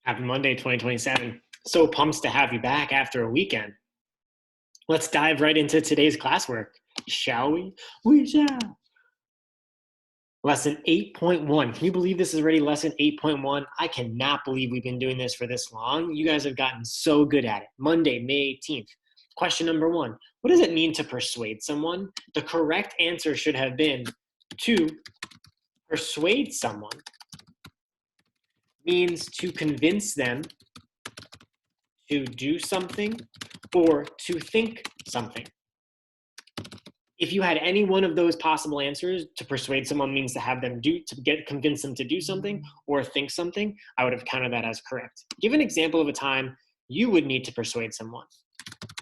Happy Monday, 2027. So pumped to have you back after a weekend. Let's dive right into today's classwork, shall we? We shall. Lesson 8.1. Can you believe this is already lesson 8.1? I cannot believe we've been doing this for this long. You guys have gotten so good at it. Monday, May 18th. Question number 1. What does it mean to persuade someone? The correct answer should have been to persuade someone means to convince them to do something or to think something. If you had any one of those possible answers, to persuade someone means to have them convince them to do something or think something, I would have counted that as correct. Give an example of a time you would need to persuade someone.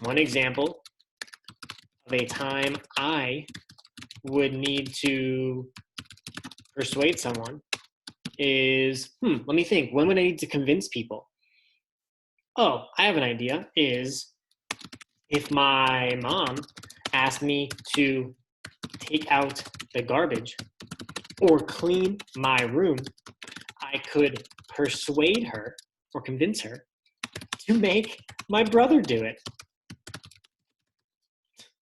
One example of a time I would need to persuade someone is, let me think, when would I need to convince people? Oh, I have an idea, is if my mom asked me to take out the garbage or clean my room, I could persuade her or convince her to make my brother do it.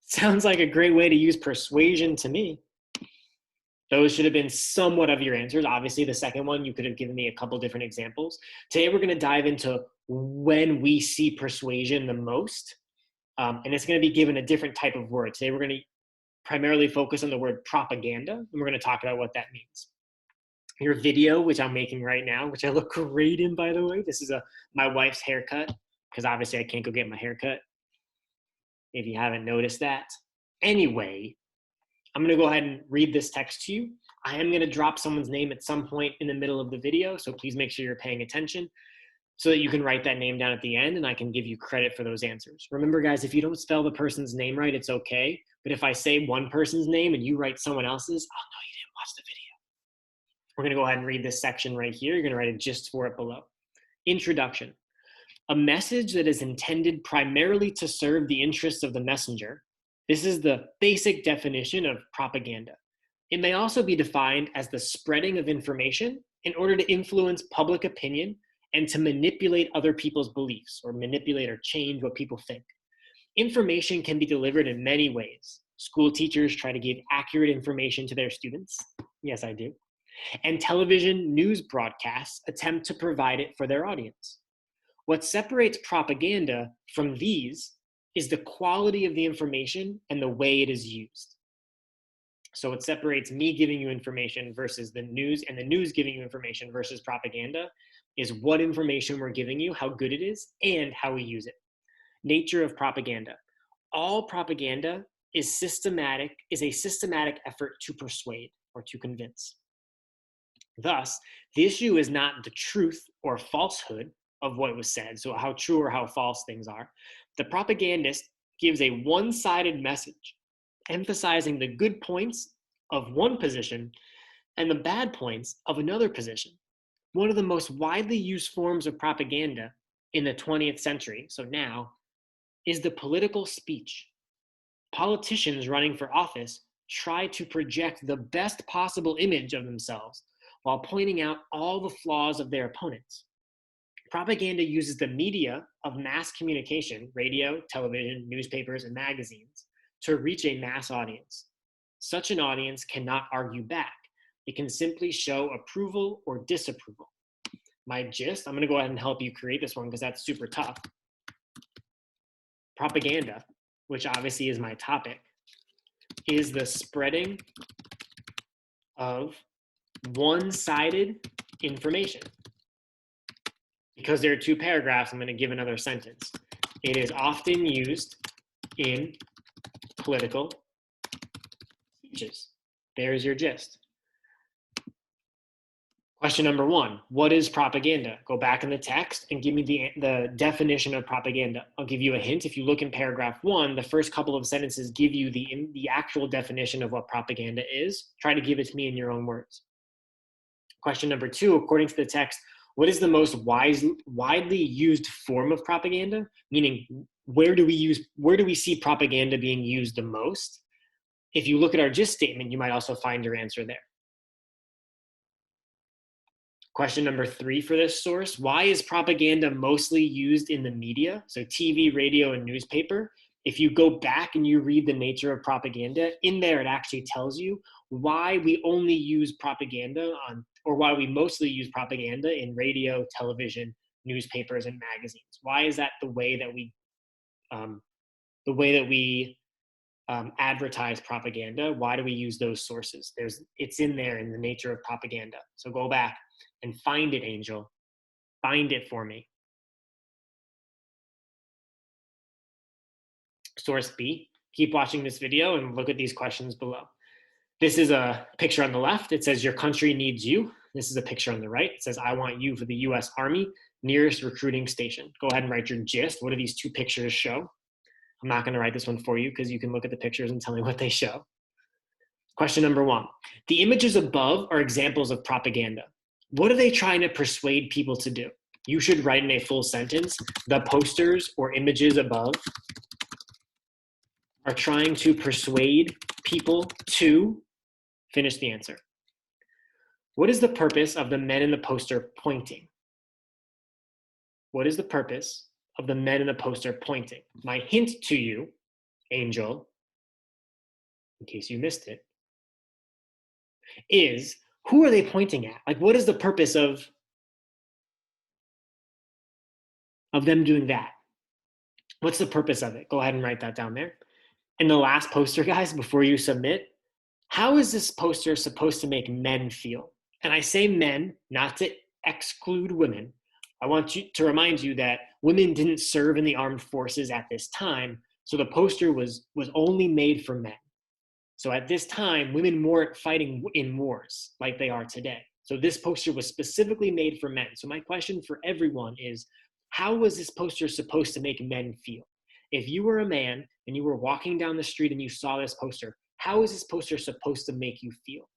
Sounds like a great way to use persuasion to me. Those should have been somewhat of your answers. Obviously, the second one, you could have given me a couple different examples. Today, we're going to dive into when we see persuasion the most. And it's going to be given a different type of word. Today, we're going to primarily focus on the word propaganda, and we're going to talk about what that means. Your video, which I'm making right now, which I look great in, by the way. This is my wife's haircut, because obviously I can't go get my haircut, if you haven't noticed that. Anyway, I'm going to go ahead and read this text to you. I am going to drop someone's name at some point in the middle of the video, so please make sure you're paying attention so that you can write that name down at the end and I can give you credit for those answers. Remember, guys, if you don't spell the person's name right, it's okay. But if I say one person's name and you write someone else's, I'll know you didn't watch the video. We're going to go ahead and read this section right here. You're going to write a gist for it below. Introduction. A message that is intended primarily to serve the interests of the messenger. This is the basic definition of propaganda. It may also be defined as the spreading of information in order to influence public opinion and to manipulate other people's beliefs or manipulate or change what people think. Information can be delivered in many ways. School teachers try to give accurate information to their students. Yes, I do. And television news broadcasts attempt to provide it for their audience. What separates propaganda from these is the quality of the information and the way it is used. So it separates me giving you information versus the news, and the news giving you information versus propaganda is what information we're giving you, how good it is, and how we use it. Nature of propaganda. All propaganda is a systematic effort to persuade or to convince. Thus, the issue is not the truth or falsehood of what was said, so how true or how false things are. The propagandist gives a one-sided message, emphasizing the good points of one position and the bad points of another position. One of the most widely used forms of propaganda in the 20th century, so now, is the political speech. Politicians running for office try to project the best possible image of themselves while pointing out all the flaws of their opponents. Propaganda uses the media of mass communication, radio, television, newspapers, and magazines, to reach a mass audience. Such an audience cannot argue back. It can simply show approval or disapproval. My gist, I'm going to go ahead and help you create this one because that's super tough. Propaganda, which obviously is my topic, is the spreading of one-sided information. Because there are two paragraphs, I'm going to give another sentence. It is often used in political speeches. There's your gist. Question number 1, what is propaganda? Go back in the text and give me the definition of propaganda. I'll give you a hint. If you look in paragraph 1, the first couple of sentences give you the actual definition of what propaganda is. Try to give it to me in your own words. Question number 2, according to the text, what is the most widely used form of propaganda? Meaning, where do we see propaganda being used the most? If you look at our gist statement, you might also find your answer there. Question number 3 for this source: why is propaganda mostly used in the media? So TV, radio, and newspaper. If you go back and you read the nature of propaganda, in there it actually tells you why we only use propaganda on, or why we mostly use propaganda in radio, television, newspapers, and magazines. Why is that the way that we advertise propaganda? Why do we use those sources? It's in there in the nature of propaganda. So go back and find it, Angel. Find it for me. Source B. Keep watching this video and look at these questions below. This is a picture on the left. It says your country needs you. This is a picture on the right. It says I want you for the US Army, nearest recruiting station. Go ahead and write your gist. What do these two pictures show? I'm not going to write this one for you because you can look at the pictures and tell me what they show. Question number 1. The images above are examples of propaganda. What are they trying to persuade people to do? You should write in a full sentence, the posters or images above are trying to persuade people to, finish the answer. What is the purpose of the men in the poster pointing? What is the purpose of the men in the poster pointing? My hint to you, Angel, in case you missed it, is who are they pointing at? Like, what is the purpose of them doing that? What's the purpose of it? Go ahead and write that down there. And the last poster, guys, before you submit, how is this poster supposed to make men feel? And I say men, not to exclude women. I want you to remind you that women didn't serve in the armed forces at this time, so the poster was only made for men. So at this time, women weren't fighting in wars like they are today. So this poster was specifically made for men. So my question for everyone is, how was this poster supposed to make men feel? If you were a man and you were walking down the street and you saw this poster, how is this poster supposed to make you feel?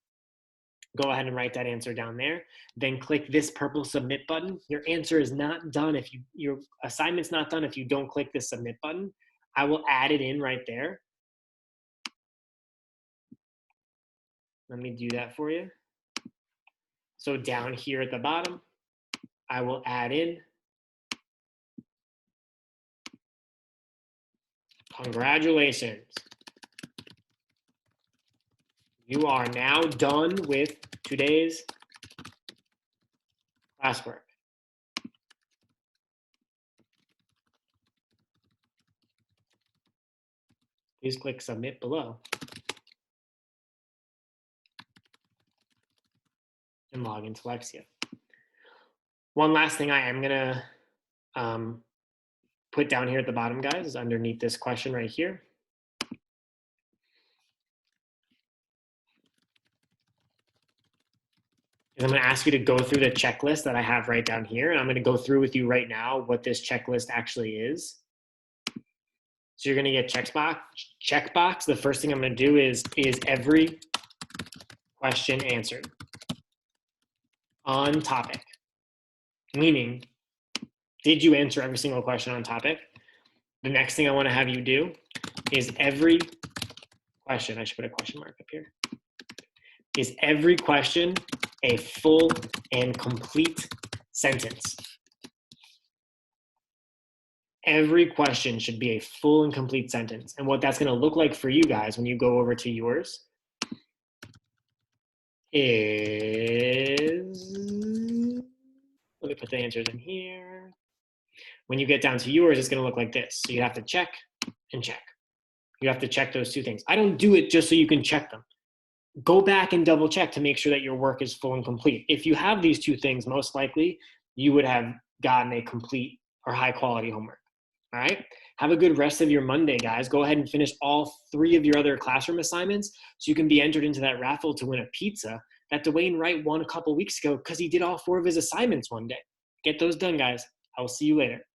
Go ahead and write that answer down there. Then click this purple submit button. Your answer is not done if your assignment's not done if you don't click this submit button. I will add it in right there. Let me do that for you. So down here at the bottom, I will add in. Congratulations. You are now done with today's classwork. Please click submit below and log into Lexia. One last thing I am gonna put down here at the bottom, guys, is underneath this question right here. I'm going to ask you to go through the checklist that I have right down here, and I'm going to go through with you right now what this checklist actually is. So you're going to get checkbox. The first thing I'm going to do is every question answered on topic, meaning did you answer every single question on topic? The next thing I want to have you do is every question, I should put a question mark up here, is every question a full and complete sentence. Every question should be a full and complete sentence. And what that's going to look like for you guys when you go over to yours is, let me put the answers in here. When you get down to yours, it's going to look like this. So you have to check and check. You have to check those two things. I don't do it just so you can check them. Go back and double check to make sure that your work is full and complete. If you have these two things, most likely you would have gotten a complete or high quality homework. All right. Have a good rest of your Monday, guys. Go ahead and finish all 3 of your other classroom assignments so you can be entered into that raffle to win a pizza that Dwayne Wright won a couple weeks ago because he did all 4 of his assignments one day. Get those done, guys. I will see you later.